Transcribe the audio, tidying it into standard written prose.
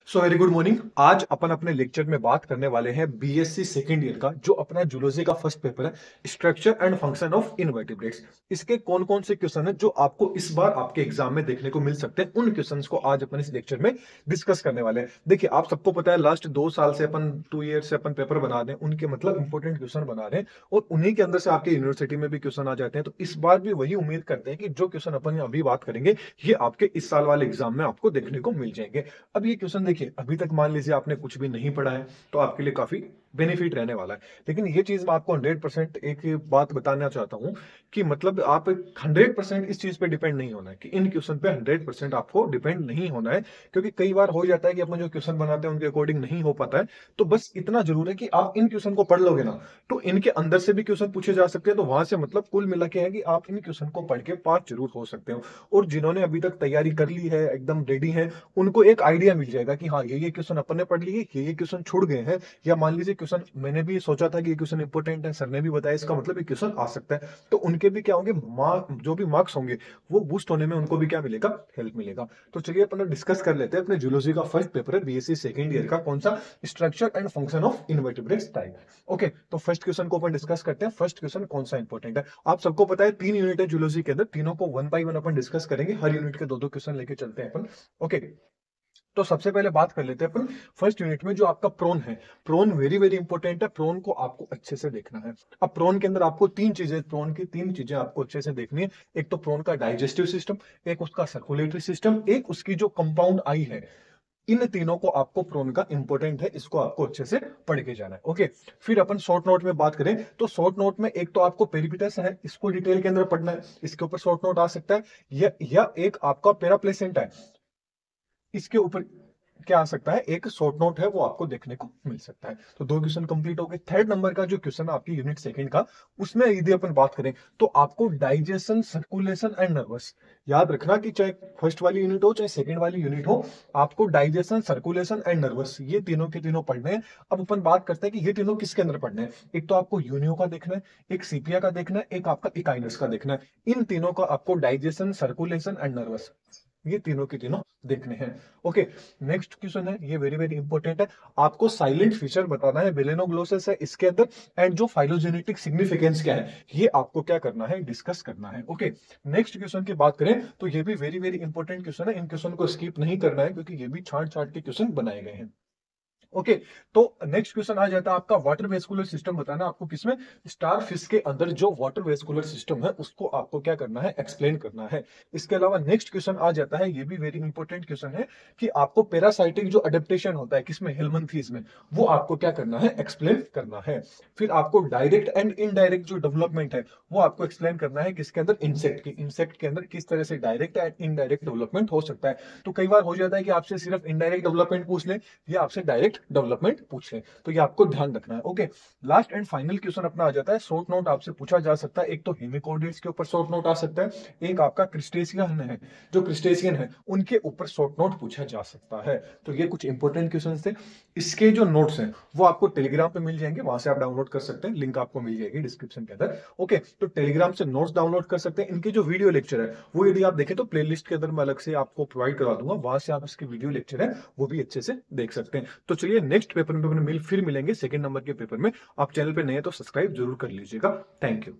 So very good morning. आज अपन अपने lecture में बात करने वाले हैं बीएससी सेकेंड ईयर का जो अपना जूलॉजी का फर्स्ट पेपर है, structure and function of invertebrates. इसके कौन कौन से क्वेश्चन है जो आपको इस बार आपके एग्जाम में देखने को मिल सकते हैं, उन क्वेश्चंस को आज अपन इस लेक्चर में डिस्कस करने वाले हैं। देखिए, आप सबको पता है लास्ट 2 साल से अपन 2 ईयर से अपन पेपर बना रहे हैं, उनके मतलब इंपॉर्टेंट क्वेश्चन बना रहे हैं और उन्हीं के अंदर से आपके यूनिवर्सिटी में भी क्वेश्चन आ जाते हैं। तो इस बार भी वही उम्मीद करते हैं कि जो क्वेश्चन अपन अभी बात करेंगे ये आपके इस साल वाले एग्जाम में आपको देखने को मिल जाएंगे। अब ये क्वेश्चन देखिए, अभी तक मान लीजिए आपने कुछ भी नहीं पढ़ा है तो आपके लिए काफी बेनिफिट रहने वाला है। लेकिन ये चीज मैं आपको 100% एक बात बताना चाहता हूं कि मतलब आप 100% इस चीज पे डिपेंड नहीं होना है, कि इन क्वेश्चन पे 100% आपको डिपेंड नहीं होना है। क्योंकि कई बार हो जाता है कि अपन जो क्वेश्चन बनाते हैं उनके अकॉर्डिंग नहीं हो पाता है। तो बस इतना जरूर है कि आप इन क्वेश्चन को पढ़ लोगे ना, तो इनके अंदर से भी क्वेश्चन पूछे जा सकते हैं। तो वहां से मतलब कुल मिला के है कि आप इन क्वेश्चन को पढ़ के पास जरूर हो सकते हो। और जिन्होंने अभी तक तैयारी कर ली है, एकदम रेडी है, उनको एक आइडिया मिल जाएगा कि हाँ ये क्वेश्चन अपन ने पढ़ लिए, ये क्वेश्चन छूट गए हैं, या मान लीजिए क्वेश्चन मैंने भी सोचा था कि ये क्वेश्चन इंपॉर्टेंट है, सर ने भी बताया इसका मतलब ये क्वेश्चन आ सकता है। तो उनके भी क्या होंगे, जो भी मार्क्स होंगे वो बूस्ट होने में उनको भी क्या मिलेगा, हेल्प मिलेगा। तो चलिए अपन डिस्कस कर लेते हैं अपने जूलॉजी का फर्स्ट पेपर है बीएससी सेकंड ईयर का, कौन सा, structure and function of invertebrates type. Okay, तो फर्स्ट क्वेश्चन को अपन डिस्कस करते हैं। फर्स्ट क्वेश्चन कौन सा इंपॉर्टेंट है, आप सबको पता है 3 यूनिट है जूलॉजी के अंदर, तीनों को one by one upon discuss करेंगे, हर यूनिट के दो दो क्वेश्चन लेके चलते हैं अपन। ओके, तो सबसे पहले बात कर लेते हैं अपन फर्स्ट यूनिट में जो आपका प्रोन है। प्रोन वेरी वेरी इंपॉर्टेंट है, प्रोन को आपको अच्छे से देखना है। अब प्रोन के अंदर आपको प्रोन की तीन चीजें आपको अच्छे से देखनी है। एक तो प्रोन का डाइजेस्टिव सिस्टम, एक उसका सर्कुलेटरी सिस्टम, एक उसकी जो कंपाउंड आई है। इन तीनों को आपको प्रोन का इंपॉर्टेंट है, इसको आपको अच्छे से पढ़ के जाना है। ओके, फिर अपन शॉर्ट नोट में बात करें तो शॉर्ट नोट में एक तो आपको पेरिपिटस है, इसको डिटेल के अंदर पढ़ना है, इसके ऊपर शॉर्ट नोट आ सकता है। या एक आपका पेराप्लेसेंटा है, इसके ऊपर क्या आ सकता है, एक शॉर्ट नोट है, वो आपको देखने को मिल सकता है। तो दो क्वेश्चन कंप्लीट हो गए। थर्ड नंबर का जो क्वेश्चन है आपकी यूनिट सेकंड का, उसमें यदि अपन बात करें तो आपको डाइजेशन, सर्कुलेशन एंड नर्वस, याद रखना कि चाहे फर्स्ट वाली यूनिट हो चाहे सेकंड वाली यूनिट हो, आपको डाइजेशन, सर्कुलेशन एंड नर्वस ये तीनों के तीनों पढ़ने हैं। अब अपन बात करते हैं कि ये तीनों किसके अंदर पढ़ने हैं। एक तो आपको यूनियो का देखना है, एक सीपिया का देखना है, एक आपका इकाइनस का देखना है। इन तीनों का आपको डाइजेशन, सर्कुलेशन एंड नर्वस ये तीनों के तीनों देखने हैं। ओके, नेक्स्ट क्वेश्चन है, ये वेरी वेरी इंपॉर्टेंट है। आपको साइलेंट फीचर बताना है, वेलेनोग्लोसस है इसके अंदर, एंड जो फाइलोजेनेटिक सिग्निफिकेंस क्या है ये आपको क्या करना है, डिस्कस करना है। ओके, नेक्स्ट क्वेश्चन की बात करें तो ये भी वेरी वेरी इंपॉर्टेंट क्वेश्चन है, इन क्वेश्चन को स्किप नहीं करना है क्योंकि ये भी छांट छांट के क्वेश्चन बनाए गए हैं। ओके, तो नेक्स्ट क्वेश्चन आ जाता है आपका वाटर वेस्कुलर सिस्टम बताना आपको किसमें, स्टार फिश के अंदर जो वाटर वेस्कुलर सिस्टम है उसको आपको क्या करना है, एक्सप्लेन करना है। इसके अलावा नेक्स्ट क्वेश्चन आ जाता है, ये भी वेरी इंपॉर्टेंट क्वेश्चन है, कि आपको पैरासाइटिक जो अडेप्टेशन होता है किसमें, हेलमिंथीज में, वो आपको क्या करना है, एक्सप्लेन करना है। फिर आपको डायरेक्ट एंड इनडायरेक्ट जो डेवलपमेंट है वो आपको एक्सप्लेन करना है, किसके अंदर, इंसेक्ट के अंदर किस तरह से डायरेक्ट एंड इनडायरेक्ट डेवलपमेंट हो सकता है। तो कई बार हो जाता है कि आपसे सिर्फ इनडायरेक्ट डेवलपमेंट पूछ ले या आपसे डायरेक्ट डेवलपमेंट पूछ ले, तो ये आपको ध्यान रखना है। Okay, last and final question अपना आ जाता है, शॉर्ट नोट आपसे पूछा जा सकता है। एक तो हेमिकोइड्स के ऊपर शॉर्ट नोट आ सकता है, एक आपका क्रिस्टेशियन है, जो क्रिस्टेशियन है उनके ऊपर शॉर्ट नोट पूछा जा सकता है। तो ये कुछ इंपॉर्टेंट क्वेश्चन थे। इसके जो नोट्स हैं वो आपको टेलीग्राम पे मिल जाएंगे, वहां से आप डाउनलोड कर सकते हैं, लिंक आपको मिल जाएगी डिस्क्रिप्शन के अंदर। ओके, तो टेलीग्राम से नोट्स डाउनलोड कर सकते हैं। इनके जो वीडियो लेक्चर है वो यदि आप देखें तो प्लेलिस्ट के अंदर मैं अलग से आपको प्रोवाइड करा दूंगा, वहां से आप इसके वीडियो लेक्चर है वो भी अच्छे से देख सकते हैं। तो चलिए नेक्स्ट पेपर में फिर मिलेंगे सेकंड नंबर के पेपर में। आप चैनल पे नए हैं तो सब्सक्राइब जरूर कर लीजिएगा। Thank you.